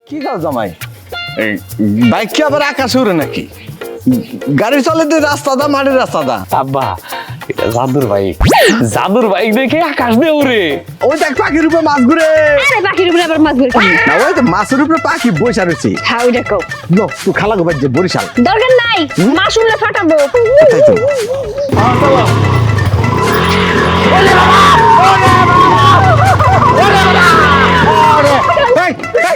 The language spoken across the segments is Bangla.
কি গাও জামাই এই বাইক কি আবার আকাশে উড়ে নাকি? গাড়ি চলে তো রাস্তা দা মাটির রাস্তা দা। আব্বা এটা জাদুর বাইক দেখে আকাশ দিয়ে উড়ে। ওই দেখ পাখির উপরে মাছ ঘুরে। আরে পাখির উপরে আবার মাছ ঘুরে কেন? না ওই তো মাছের উপরে পাখি বসে রয়েছে। হ্যাঁ ওই দেখো। লো তুই খালা গো বাজে বরিশাল। দরকার নাই, মাছ উড়লে ফাটাবো। তাই তো। চলো এই, এই, এই।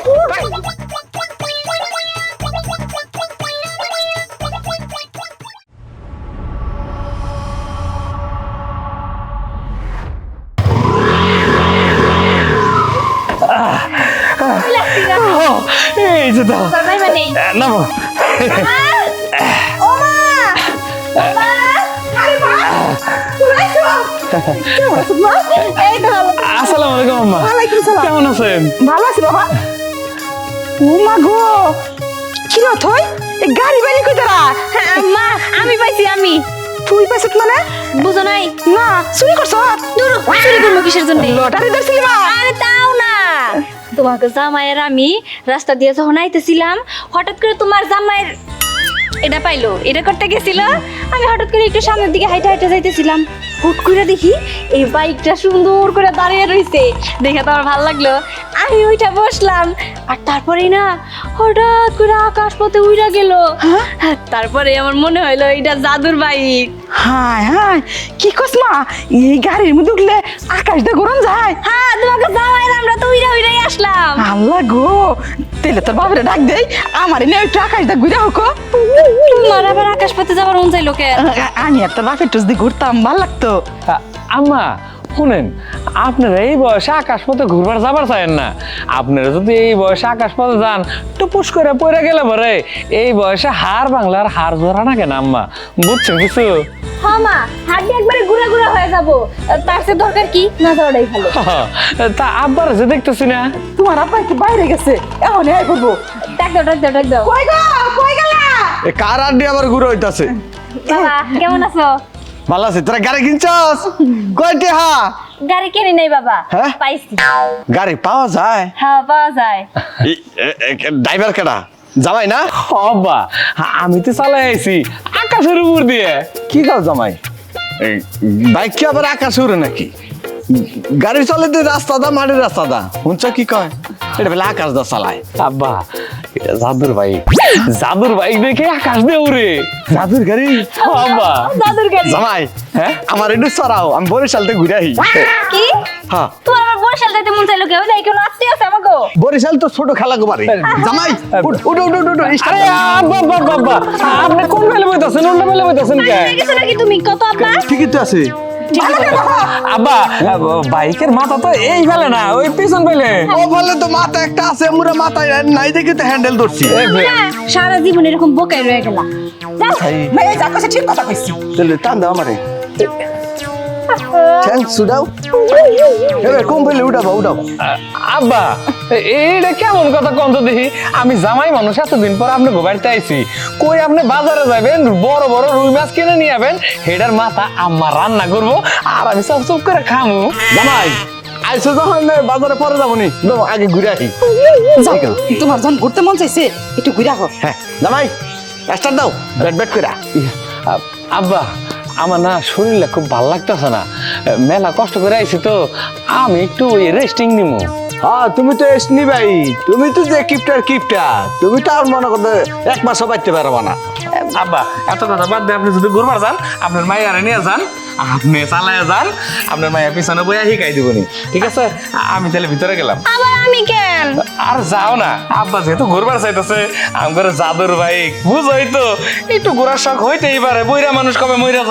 এই যে দাও দরকার মানে নামো। ও মা বাবা আরে মা এই তো ভালো। আসসালামু আলাইকুম আম্মা। ওয়ালাইকুম সালাম। কেমন আছেন? ভালো আছি বাবা। ও মা গো কি রথ হয় এই গাড়ি বাড়ি কই তারা? মা আমি পাইছি আমি। তুই পাইছিস মানে? বুঝো নাই না চুরি করছ? দূর চুরি করব কিসের জন্য? লটারি ধরছিলি মা? আরে তাও না, তোমাকে জামাইয়ের আমি রাস্তা দিয়ে যখন আইতেছিলাম হঠাৎ করে তোমার জামাইয়ের এটা পাইলো, এটা করতে গেছিল। আমি হঠাৎ করে একটু সামনের দিকে হাইটে হাইটে যাইতেছিলাম, হুট করে দেখি এই বাইকটা সুন্দর করে দাঁড়িয়ে রইছে। দেখে তো আমার ভালো লাগলো, আমি ওইটা বসলাম। আর তারপরেই না হঠাৎ করে আকাশ পথে উড়া গেল। তারপরে আমার মনে হইলো এটা জাদুর বাইক। হায় হায় কি কস মা, এই গাড়ির মধ্যে উঠলে আকাশটা গরম যায়। হ্যাঁ তোমাকে জামাই আমরা তো উড়াই আসলাম। আল্লাহ গো, তেলে তোর বাপরে ডাক দেই, আমার এনে একটু আকাশটা ঘুরে হোক। তোমার আবার আকাশ পথে যাবার মন চাইলো কে? আমি একটা বাপের টুস দিয়ে ঘুরতাম, ভাল লাগতো। আম্মা শুনেন, আপনারা এই বয়সে আকাশ পথে ঘুরবার যাবার চাইেন না। আপনারা যদি এই বয়সে আকাশ পথে যান টুপুস করে পড়ে গেলে পরে এই বয়সে হাড় বাংলার হাড় জোড়া না কেন আম্মা, বুঝছেন কিছু? হ্যাঁ মা, হাড্ডি একবারে গুড়া গুড়া হয়ে যাবো, তার চেয়ে দরকার কি না যাওয়াটাই ভালো। তা আব্বার যে দেখতেছি না। তোমার আব্বা কি বাইরে গেছে, এখন এই করবো। ডাক দাও ডাক দাও ডাক দাও। কই গো, কই গেলা? এ কার আড্ডি আবার ঘুরে হইতাছে। বাবা কেমন আছো? ভালো আছে, তোরা গাড়ি কিনছস? কয়টি হা? গাড়ি কিনে নাই বাবা, হ্যাঁ? পাইছি। গাড়ি পাওয়া যায়? হ্যাঁ পাওয়া যায়। ড্রাইভার কেডা? জামাই না? আব্বা আমি তো চালাই আইছি আকাশের উপর দিয়ে। কি গাও জামাই এই বাইক কি আবার আকাশে উড়ে নাকি? গাড়ি চলে তো রাস্তা দা মাটির রাস্তা দা। শুনছ কি কয়? এটা বলে আকাশ দা চালায়। আব্বা এটা জাদুর বাইক দেখে আকাশ দিয়ে উড়ে। জাদুর গাড়ি? আব্বা দাদুর গাড়ি। জামাই হ্যাঁ আমার একটু সরাও, আমি বরিশাল থেকে ঘুরে আহি। কি? হ্যাঁ তোমার আবার বরিশাল যাইতে মন চাইলো কেউ নাই, কেউ আত্মীয় আছে আমাকে? বরিশাল তো ছোট খেলা গো বাড়ি। জামাই উঠ উঠ উঠ উঠ উঠ, আরে আব্বা আব্বা আব্বা আপনি কোন বেলে বইতাছেন, উল্টা বেলে বইতাছেন কে? হয়ে গেছে নাকি তুমি? কত আব্বা? ঠিকই তো আছে। আব্বা বাইকের মাথা তো এই ফেলে না, ওই পিছন ফেলে। ও বলে তো মাথা একটা আছে, মুরা মাথায় নাই দেখে তো হ্যান্ডেল ধরছি। হ্যাঁ, সারা জীবন এরকম বোকাই রয়ে গেলা। যাও। মেয়ে যা কইছে ঠিক কথা কইছি। তাহলে টান দাও আমারে। থ্যাঙ্কস সুদাও। এবার কোন ফেলে উঠাবো উঠাও। আব্বা এইটা কেমন কথা কোন তো দেখি? আমি জামাই মানুষ, এতদিন পর আপনি বাড়িতে আইছি, কই আপনি বাজারে যাবেন বড় বড় রুই মাছ কিনে নিয়ে যাবেন, হেডার মাথা আম্মা রান্না করবো আর আমি সব চুপ করে খামু। জামাই আইসো যখন বাজারে পরে যাবো নি, আগে ঘুরে আসি। যাও, তোমার যখন ঘুরতে মন চাইছে একটু ঘুরে হোক। হ্যাঁ জামাই স্টার্ট দাও, ব্যাট ব্যাট করে। আব্বা আমার না শরীরটা খুব ভালো লাগতেছে না, মেলা কষ্ট করে আইছি তো, আমি একটু রেস্টিং নিমু। হ্যাঁ তুমি তো এসনি ভাই, তুমি তো যে কিপটা, তুমি তো আর মনে করতে এক মাসও বাঁচতে পারবা না। আব্বা এত কথা বাদ দিয়ে আপনি যদি ঘুরবার যান, আপনার মায়ের নিয়ে যান, আপনি চালায় যান, আপনার মায়ের পিছনে বইয়া শিখাই দিবনি, ঠিক আছে? আমি তাহলে ভিতরে গেলাম। আবার আমি কেন? আর যাও না, আব্বা যেহেতু ঘুরবার চাইতেছে, আমার জাদুর বাইক বুঝোই তো, একটু ঘোরার শখ হইতেই পারে, বইরা মানুষ কবে মইরা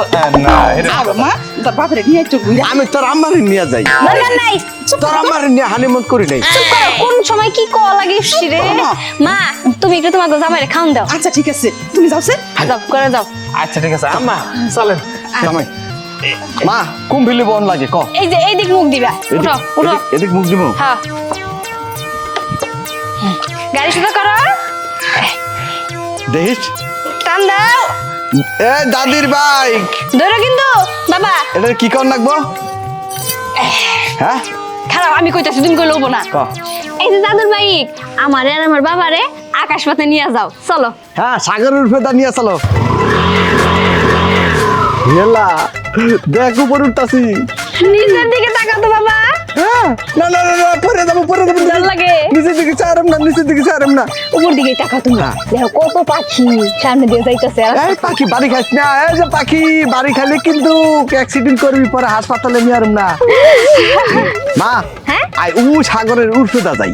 না। আর মা তোর বাপরে নিয়ে একটু ঘুরে। আমি তোর আম্মারে নিয়ে যাই, দরকার নাই। তোর আম্মারে নিয়ে হানিমুন করি নাই। চুপ করো, কোন সময় কি কল লাগে রে? মা তুমি একটু তোমাকে জামাইরে খাওন দাও। আচ্ছা ঠিক আছে, তুমি যাও সে। যাও করে যাও। আচ্ছা ঠিক আছে আম্মা চলেন। জামাই মা কোন ফেলে বন লাগে ক? এই যে এই দিক মুখ দিবা, উঠো উঠো। এদিক মুখ দিব। হ্যাঁ গাড়ি শুরু করো। দেখিস টান দাও। এ দাদির বাইক, ধরো কিন্তু বাবা। এটা কি কর লাগবো? হ্যাঁ খারাপ আমি কইতাছি, তুমি কইলে হবো না। ক এই যে দাদুর বাইক আমার আর আমার বাবারে আকাশ পথে নিয়ে যাও চলো। হ্যাঁ সাগরের ফেদা নিয়ে চলো। হেলা দেখ উপরে উঠতাছি। নিচের দিকে তাকাও তো বাবা। হ্যাঁ না না না পরে যাবো ডর লাগে। নিচের দিকে চাইরাম না উপর দিকে তাকাও তুমি, দেখো কত পাখি সামনে দিয়ে যাইতেছে। এই পাখি বাড়ি খাইস না, এই যে পাখি বাড়ি খাইলে কিন্তু অ্যাক্সিডেন্ট করবি, পরে হাসপাতালে নিয়ে আরম না। মা হ্যাঁ? আই সাগরের উর্ফেদা যাই।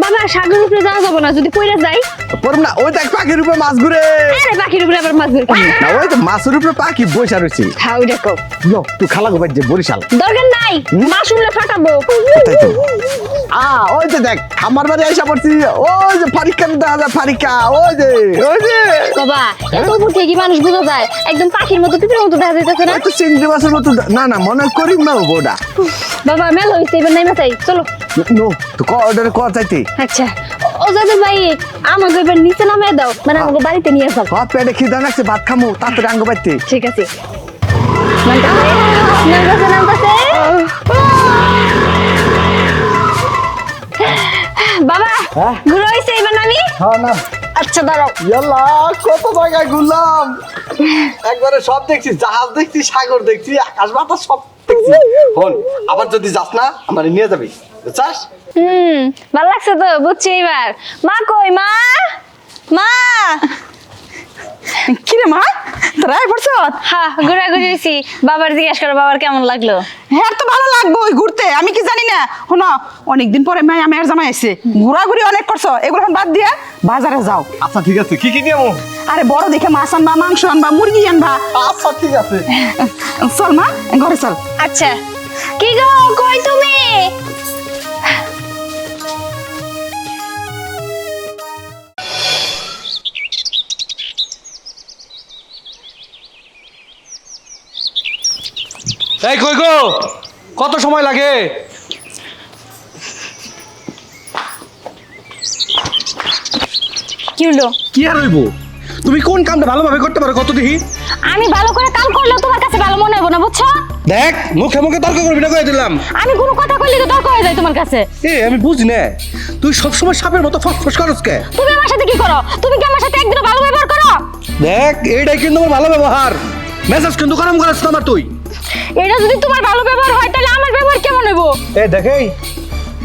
বাবা সাগরের উপরে যাওয়া যাবো না, যদি পড়ে যাই। পরম না, ওই দেখ পাখির উপরে মাছ ঘুরে। আরে পাখির উপরে আবার মাছ ধরে না ওই তো মাছের উপরে পাখি বসে রয়েছে। হাউ দেখো তুই খালা গোবাই যে বরিশাল দরকার নাই, মা শুনলে ফাটাবো। কোথায় তো ওই যে দেখ আমার বাড়ি আইসা পড়ছি। ওই যে ফারিকা দেখা যায়, ফারিকা ওই যে বাবা এত উপর থেকে কি মানুষ বোঝা যায়? একদম পাখির মতো পিঁপড়ের মতো দেখা যাইতেছে না? ওই তো চিংড়ি মাছের মতো। না না মনে করিম না ওটা। বাবা মেল হইছে, এবার নাই মাথায় চলো। নো তো অর্ডার কর চাইতে। আচ্ছা ও দাদুর ভাই আমাকে এবার নিচে নামিয়ে দাও, মানে আমাকে বাড়িতে নিয়ে যাও। পেটে খিদা লাগছে, ভাত খামো তাড়াতাড়ি আঙ্গ বাড়তে। ঠিক আছে নামতাছে। বাবা ঘুরে হইছে, এবার নামি। হ্যাঁ না আচ্ছা দাঁড়াও। ইয়াল্লা কত জায়গায় ঘুরলাম, একবারে সব দেখছি, জাহাজ দেখছি, সাগর দেখছি, আকাশ বাতাস সব দেখছি। হন আবার যদি যাস না আমার নিয়ে যাবি, বুঝছাস? ভালো লাগছে তো, বুঝছি এবার। মা কই মা? মা কিরে মা তোরা পড়ছ? হ্যাঁ ঘুরাঘুরি হয়েছি, বাবার জিজ্ঞাসা করো বাবার কেমন লাগলো। হ্যাঁ তো ভালো লাগবো ওই ঘুরতে, আমি কি জানি না। শোনো অনেকদিন পরে মাই আমি আর জামাই এসে ঘোরাঘুরি অনেক করছো, এগুলো এখন বাদ দিয়া বাজারে যাও। আচ্ছা ঠিক আছে, কি কি নিয়ে? আরে বড় দেখে মাছ আনবা, মাংস আনবা, মুরগি আনবা। আচ্ছা ঠিক আছে চল মা ঘরে চল। আচ্ছা কি গো কই তুমি? এই কই গো, কত সময় লাগে? কি হলো? কি আর হইব? তুমি কোন কামটা ভালোভাবে করতে পারো কত দেখি? আমি ভালো করে কাম করলেও তোমার কাছে ভালো মনে হবে না, বুঝছো? দেখ মুখে মুখে তর্ক করবি না, কয়ে দিলাম। আমি কোনো কথা কইলে তো তর্ক হয়ে যায় তোমার কাছে। আমি বুঝি না, তুই সবসময় সাপের মতো ফসফস করস কে? তুমি আমার সাথে কি করো? তুমি কি আমার সাথে একদিনও ভালো ব্যবহার করো? দেখ এইটাই কিন্তু আমার ভালো ব্যবহার, মেজাজ কিন্তু গরম করাস না আমার তুই। এটা যদি তোমার ভালো ব্যবহার হয় তাহলে আমার ব্যবহার কেমন হইব? দেখেই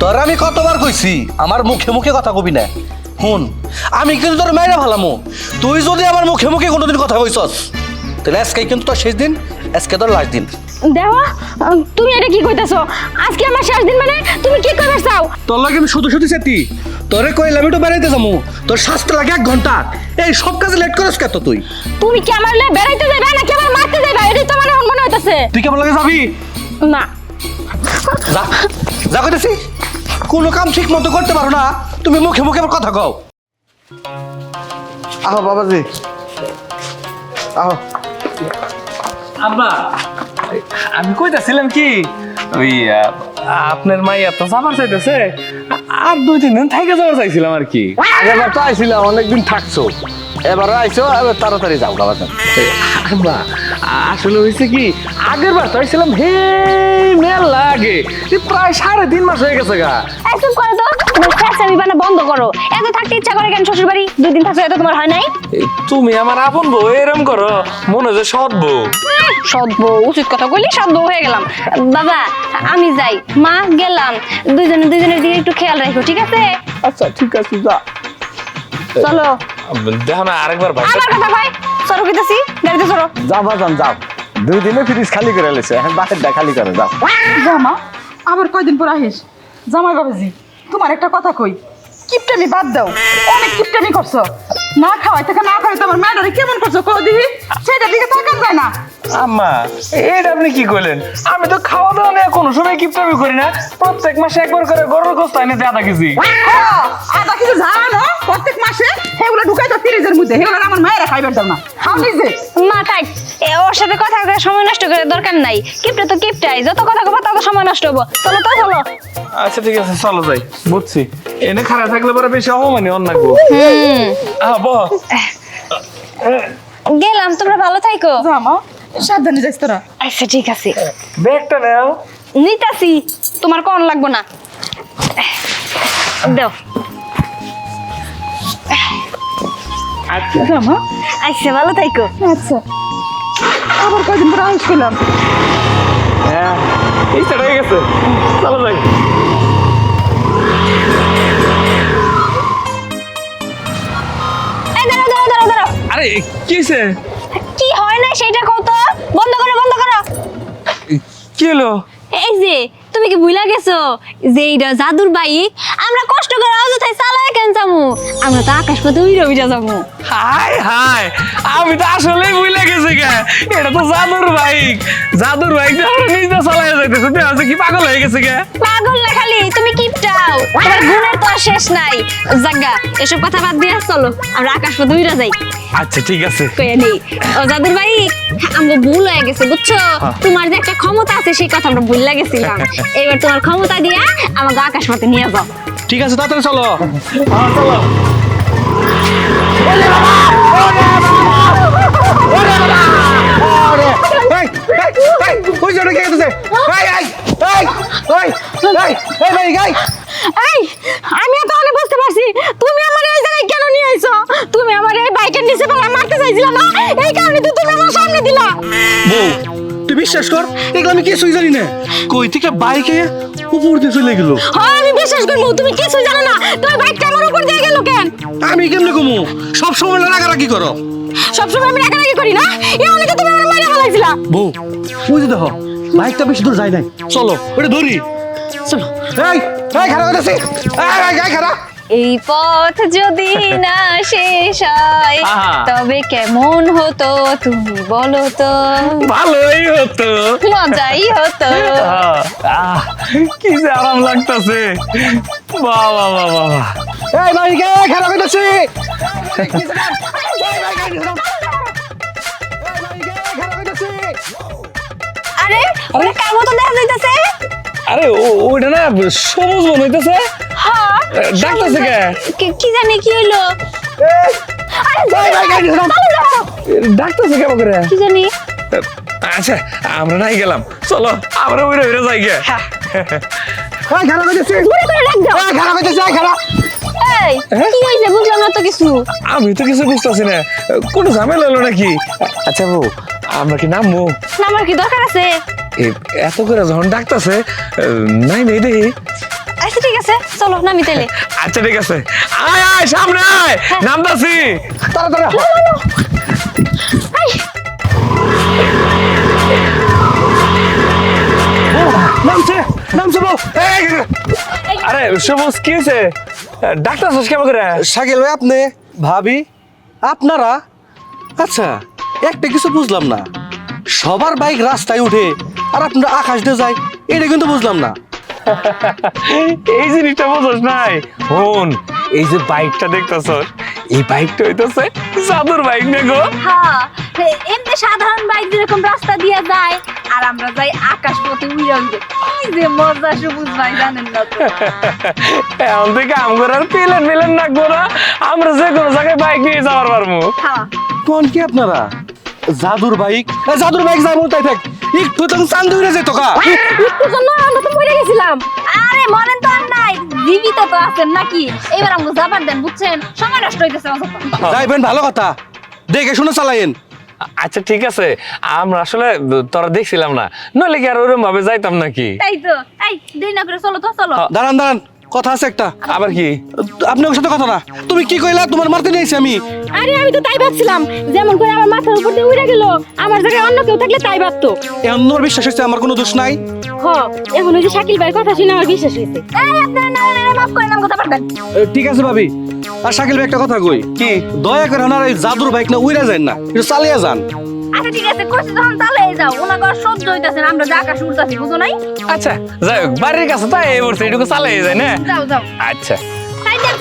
তোর আমি কতবার কইছি আমার মুখে মুখে কথা কবি না। হুন আমি কিন্তু তোর মেয়েরা ভালামো, তুই যদি আমার মুখে মুখে কোনোদিন কথা কইছস তাহলে আজকে কিন্তু তোর শেষ দিন, আজকে তোর লাস্ট দিন। দেওয়া তুমি এটা কি কইতাছো? আজকে আমার শেষ দিন, মানে তুমি কি কইবার চাও? তোর লাগে আমি শুধু শুধু সেটি তোরে কইলাম একটু বেড়াইতে যাবো, তোর শাস্তি লাগে 1 ঘন্টা। এই সব কাজে লেট করস কে তুই? তুমি কি আমার লয়ে বেড়াইতে যাইবা নাকি আমার মারতে যাইবা? এটাই তো আমার এখন মনে হইতাছে। তুই কেমন লাগে যাবি? না যা যা কইতেছি, কোনো কাম ঠিক মতো করতে পারো না, তুমি মুখে মুখে আমার কথা কও। আহ বাবাজি আহ। আব্বা আমি কইতাছিলাম কি, ওই আপনার মাইয়া তো যাবার চাইতেছে, আর 2-3 দিন থাইকে যাবার চাইছিলাম আর কি। আগেবার তো আইছিলাম, অনেকদিন থাকছো, এবারও আইছো, এবার তাড়াতাড়ি যাও বাবা। আব্বা আসলে হয়েছে কি, আগের বার তো আইছিলাম হে মেলা আগে, প্রায় 3.5 মাস হয়ে গেছে গা। একদম করো তো, ফ্যাশামি বানা বন্ধ করো। এত থাকতে ইচ্ছা করে কেন শ্বশুর বাড়ি? 2 দিন থাকছো, এত তোমার হয় নাই? তুমি আমার আপন বউ এরম করো, মনে হয় সৎ বউ। সৎ বউ, উচিত কথা কইলি সৎ বউ হয়ে গেলাম। বাবা আমি যাই, মা গেলাম, দুজনের দিকে একটু খেয়াল রাখো, ঠিক আছে? আচ্ছা ঠিক আছে যা। চলো। দেখো না আরেকবার ভাই আমার কথা কই, চলো কইতাছি, গাড়িতে চলো। যাও বাজান যাও, 2 দিনে ফ্রিজ খালি করে লেছে, এখন বাহিরটা খালি করে যাও। জামা আবার কয়দিন পর আহিস। জামাই বাবাজি তোমার একটা কথা কই, কিপটামি বাদ দাও, অনেক কিপটামি করছো। না খাওয়াই থেকে না খাওয়াই তোমার মায়ের কেমন করছো কও দিহি, সেটার দিকে তাকান যায় না। আম্মা এটা আপনি কি কইলেন? আমি তো খাওয়া দাওয়া নিয়ে কোনো সময় কিপটামি করি না, প্রত্যেক মাসে একবার করে গরুর গোশত এনে দেয় 1/2 কেজি। আদা কিছু জানো প্রত্যেক মাসে সেগুলো ঢুকাই তো ফ্রিজের মধ্যে, সেগুলো আমার মায়েরা খাইবার দাও না, খাও নিজে। মা তাই ওর সাথে কথা করে সময় নষ্ট করে দরকার নাই। কিপটা তো কিপটাই, যত কথা কবা তত সময় নষ্ট হবো। চলো তো চলো। আচ্ছা ঠিক আছে চলো যাই, বুঝছি। এনে খারাপ থাকলে পরে বেশি অপমানি অন্য লাগবো। গেলাম, তোমরা ভালো থাইকো। জামা সাবধানে যাইস তোরা। আচ্ছা ঠিক আছে, ব্যাগটা নাও। নিতাছি, তোমার কোন লাগবো না। দাও জামা আচ্ছা ভালো থাইকো আচ্ছা আবার কয়দিন পর আউস করলাম হ্যাঁ এই সেট হয়ে গেছে চলো যাই এই দাঁড়াও আরে কি হয়েছে কি হয় না সেটা কত বন্ধ করো কি হলো এই যে তুমি কি ভুলা গেছো যে এইটা জাদুর বাইক আমরা কষ্ট করে অযথায় চালায় কেন যাবো আমরা তো আকাশ পথে উইরা যাবো হাই হাই আমি তো আসলেই ভুলে গেছি গে এটা তো জাদুর বাইক আমরা নিজে চালাই যাইতেছে তুই আছে কি পাগল হয়ে গেছে গে পাগল না খালি তুমি কিপটাও তোমার গুণের তো আর শেষ নাই জাগা এসব কথা বাদ দিয়ে চলো আমরা আকাশ পথে উইরা যাই আচ্ছা ঠিক আছে কইয়া নেই ও জাদুর বাইক আমরা ভুল হয়ে গেছে বুঝছো তোমার যে একটা ক্ষমতা আছে সেই কথা আমরা ভুল গেছিলাম এবার তোমার ক্ষমতা দিয়া আমাকে আকাশ পথে নিয়ে যাও ঠিক আছে তাড়াতাড়ি চলো চলো ওই জন্য কে গেছে এই আমি তো অনেক বুঝতে পারছি তুমি আমার এই জায়গায় কেন নিয়ে আইছো তুমি আমার এই বাইকের নিচে ফেলা মারতে চাইছিলা না এই কারণে তো তুমি আমার সামনে দিলা বউ তুই বিশ্বাস কর এগুলো আমি কিছুই জানি না কই থেকে বাইকে উপর দিয়ে চলে গেল হ্যাঁ আমি বিশ্বাস করবো তুমি কিছু জানো না তোমার বাইকটা আমার উপর দিয়ে গেল কেন আমি কেমনে কমু সব সময় রাগারাগি করো সবসময় আমি রাগারাগি করি না এই অনেকে তুমি আমার মাইরা ফেলাইছিলা বউ ওই যে দেখো বাইকটা বেশি দূর যায় নাই চলো ওটা ধরি চলো এই খারাপ হইতাছে খারাপ এই পথ যদি না শেষ হয় আহা। তবে কেমন হতো তুমি বলো তো ভালোই হতো মজাই হতো কি যে আরাম লাগতেছে বাহ বাহ বাহ বাহ এই বাইকে খারাপ হইতাছে আরে ওটা কার মতো দেখা যাইতাছে আরে ওইটা না সবুজ মনে হইতেছে হ্যাঁ ডাকতেছে কে কি জানি কি হইলো ডাকতেছে কেমন করে কি জানি আচ্ছা আমরা নাই গেলাম চলো আমরা উড়ে উড়ে যাই গে খারাপ হইতাছে খারাপ হইতাছে খারাপ এই কি হইছে বুঝলাম না তো কিছু আমি তো কিছু বুঝতেছি না কোনো ঝামেলা হলো নাকি আচ্ছা বউ আমরা কি নামবো আমার কি দরকার আছে এত করে যখন ডাকতেছে নাই নেই দেখি আচ্ছা ঠিক আছে চলো নামি তাইলে আচ্ছা ঠিক আছে আয় আয় সামনে আয় নামতাছি তাড়াতাড়ি নামছে নামছে বউ আরে সবুজ কি হয়েছে ডাকতেছিস কেমন করে শাকিল ভাই আপনি ভাবি আপনারা আচ্ছা একটা কিছু বুঝলাম না সবার বাইক রাস্তায় উঠে আর আপনারা আকাশ দিয়ে যায় এটা কিন্তু বুঝলাম না এই জিনিসটা বুঝছ নাই হন এই যে বাইকটা দেখতেছ এই বাইকটা হইতেছে জাদুর বাইক না গো হ্যাঁ এমনি সাধারণ বাইক যেরকম রাস্তা দিয়ে যায় আর আমরা যাই আকাশ পথে উড়ে উড়ে কি যে মজা সবুজ ভাই জানেন না তো এখন থেকে আমগর আর পেলেন না গোরা আমরা যে কোনো জায়গায় বাইক নিয়ে যাওয়ার পারবো হ্যাঁ কোন কি আপনারা জাদুর বাইক জাদুর বাইক যাবো তাই থাক একটু তখন চান্দ উড়ে যেত কা একটু জন্য আমরা তো মরে গেছিলাম আরে মরেন তো আর নাই জীবিত তো আছেন নাকি এবার আমাকে যাবার দেন বুঝছেন সময় নষ্ট হইতেছে অযথা যাইবেন ভালো কথা দেখে শুনে চালাইন আচ্ছা ঠিক আছে আমরা আসলে তোরা দেখছিলাম না নইলে কি আর ওরকম ভাবে যাইতাম নাকি তাই তো এই দেরি না করে চলো তো চলো দাঁড়ান দাঁড়ান কথা আছে একটা আবার কি আপনি ওর সাথে কথা না তুমি কি কইলা তোমার মারতে নিয়েছি আমি আরে আমি তো তাই ভাবছিলাম যেমন করে আমার মাথার উপর দিয়ে উড়ে গেল আমার জায়গায় অন্য কেউ থাকলে তাই ভাবতো এখন তোমার বিশ্বাস হচ্ছে আমার কোনো দোষ নাই হ এখন ওই যে শাকিল ভাইয়ের কথা শুনে আমার বিশ্বাস হয়েছে এই আপনারা না মাফ করে নাম কথা পারবেন ঠিক আছে ভাবি আর শাকিল ভাই একটা কথা কই কি দয়া করে ওনার এই জাদুর বাইক না উড়ে যায় না একটু চালিয়ে যান আচ্ছা ঠিক আছে কইছি যখন চালিয়ে যাও ওনাকে আর সহ্য হইতাছে না আমরা যে আকাশ উড়তাছি বুঝো নাই আচ্ছা যাই হোক বাড়ির কাছে তাই এই বলছে এটুকু চালাই যায় না যাও যাও আচ্ছা সাইডেন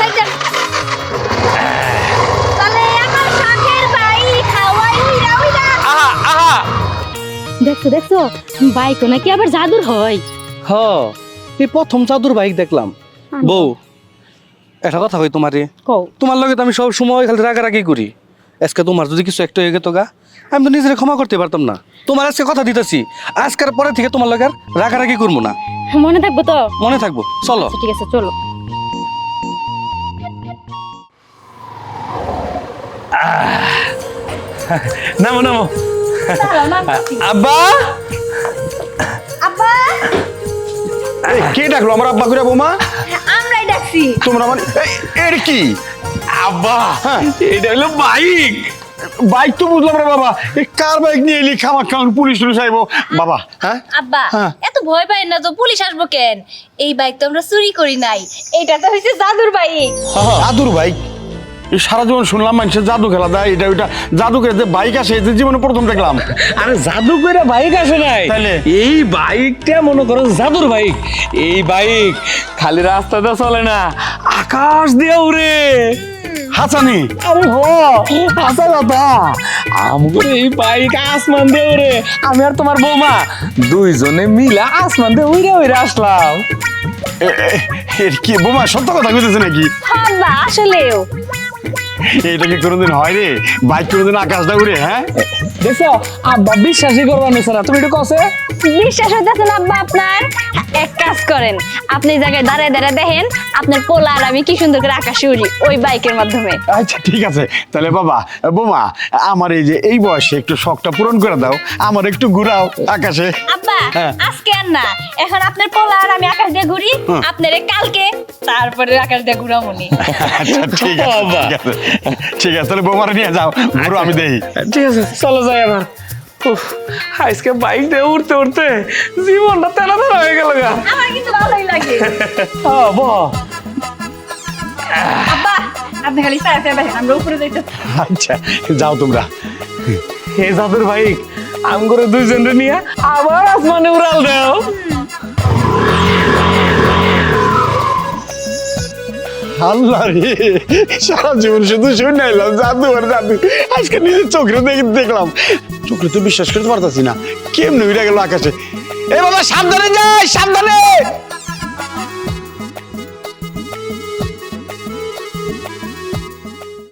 তাহলে আমার শাকের ভাই খাওয়াই উইরা উইরা আহা আহা দেখছো বাইকও নাকি আবার জাদুর হয় হ এই প্রথম জাদুর বাইক দেখলাম বউ একটা কথা কই তোমারে কও তোমার লগে তো আমি সব সময় খালি রাগারাগি করি আজকে তোমার যদি কিছু একটা হয়ে গেত গা আমি তো নিজের ক্ষমা করতে পারতাম না তোমার আজকে কথা দিতেছি আজকের পরে থেকে তোমার লগে আর রাগারাগি করবো না মনে থাকবো তো মনে থাকবো চলো ঠিক আছে চলো নামো নামো চলো নামছি। আব্বা আব্বা এই কে ডাকলো আমার আব্বা করে বৌমা আমরাই ডাকছি। তোমরা মানে এর কি আব্বা হ্যাঁ। এটা হলো বাইক। বাইক তো বুঝলাম রে বাবা এই কার বাইক নিয়ে এলি খামার খাওয়ান পুলিশ টুলিশ আইবো বাবা হ্যাঁ আব্বা হ্যাঁ। এত ভয় পাই না তো, পুলিশ আসবো কেন? এই বাইক তো আমরা চুরি করি নাই, এটা তো হচ্ছে জাদুর বাইক। জাদুর বাইক এই সারা জীবন শুনলাম মানুষের জাদু খেলা দেয় এটা ওইটা জাদু করে যে বাইক আসে এই যে জীবনে প্রথম দেখলাম আরে জাদু করে বাইক আসে নাই, তাইলে? এই বাইকটা মনে করো জাদুর বাইক। এই বাইক খালি রাস্তাতে চলে না, আকাশ দিয়ে উড়ে। হাসানি আরে হো আসা কথা, আমগুলো এই বাইক আসমান দিয়ে উড়ে। আমি আর তোমার বৌমা দুইজনে মিলা আসমান দিয়ে উড়ে উড়ে আসলাম। এর কি বোমা সত্য কথা কইতেছে নাকি আব্বা আসলেও এটা কি কোনোদিন হয় রে বাইক কোনোদিন আকাশটা উড়ে হ্যাঁ দেখছো আব্বা বিশ্বাসই করবার নিছে না, তুমি একটু কসে। বিশ্বাস হইতেছে না আব্বা আপনার? এক কাজ করেন, আপনি এই জায়গায় দাঁড়ায় দাঁড়ায় দেখেন আপনার পোলা আর আমি কি সুন্দর করে আকাশে উড়ি ওই বাইকের মাধ্যমে। আচ্ছা ঠিক আছে তাহলে বাবা বোমা আমার এই যে এই বয়সে একটু শখটা পূরণ করে দাও আমার একটু ঘুরাও আকাশে আব্বা হ্যাঁ। আজকে আর না, এখন আপনার পোলা আর আমি আকাশ দিয়ে ঘুরি, আপনারে কালকে তারপরে আকাশ দিয়ে ঘুরামুনি। আচ্ছা ঠিক আছে বাবা। ঠিক আছে ঠিক আছে তাহলে বোমারে নিয়ে যাও ঘুরো আমি দেখি ঠিক আছে চলো যাই এবার। উফ, আজকে বাইক দিয়ে উঠতে উঠতে জীবনটা তেনা তেনা হয়ে গেল গা। আমার কিন্তু ভালোই লাগে। আব্বা আপনি খালি চায় দেখেন, আমরা উপরে যাইতেছি। আচ্ছা যাও তোমরা হে জাদুর বাইক আম করে দুইজনে নিয়ে আবার আসমানে উড়াল দাও। আল্লাহ রে সারা জীবন শুধু শুনে এলাম জাদু আর জাদু আজকে নিজের চোখে দেখলাম চোখে তো বিশ্বাস করতে পারতাছি না কেমনে উড়ে গেল আকাশে এ বাবা সাবধানে যাই সাবধানে